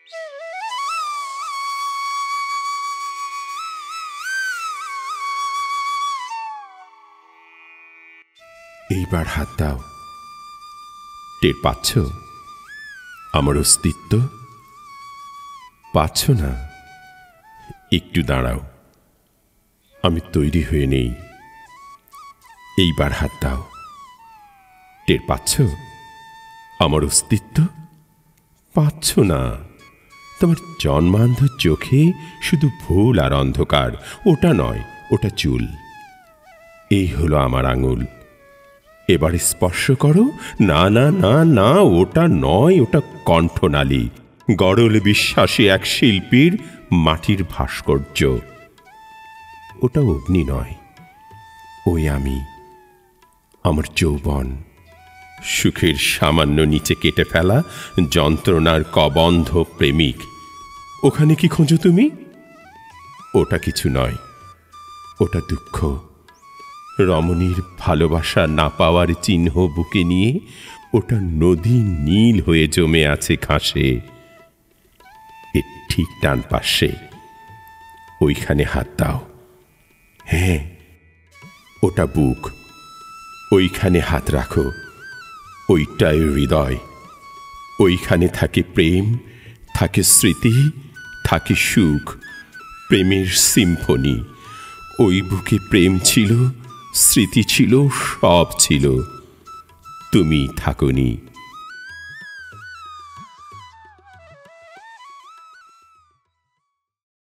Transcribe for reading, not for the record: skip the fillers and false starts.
এইবার হাত দাও। টের পাচ্ছ আমার অস্তিত্ব? পাচ্ছ না? একটু দাঁড়াও, আমি তৈরি হয়ে নেই। এইবার হাত দাও। টের পাচ্ছ আমার অস্তিত্ব? পাচ্ছ না? তোমার জন্মান্ধ চোখে শুধু ভুল আর অন্ধকার। ওটা নয়, ওটা চুল। এই হলো আমার আঙুল। এবারে স্পর্শ করো। না না না না, ওটা নয়, ওটা কণ্ঠনালী। গরল বিশ্বাসী এক শিল্পীর মাটির ভাস্কর্য। ওটা অগ্নি নয়, ওই আমি, আমার যৌবন। সুখের সামান্য নিচে কেটে ফেলা যন্ত্রণার কবন্ধ প্রেমিক। ওখানে কি খোঁজো তুমি? ওটা কিছু নয়, ওটা দুঃখ। রমণীর ভালোবাসা না পাওয়ার চিহ্ন বুকে নিয়ে ওটা নদী নীল হয়ে জমে আছে ঘাসে। এর ঠিক ডান পাশে, ওইখানে হাত দাও। হ্যাঁ, ওটা বুক। ওইখানে হাত রাখো। ওইটাই হৃদয়। ওইখানে থাকে প্রেম, থাকে স্মৃতি, থাকে সুখ, প্রেমের সিম্ফনি। ওই বুকে প্রেম ছিল, স্মৃতি ছিল, সব ছিল। তুমি থাকোনি।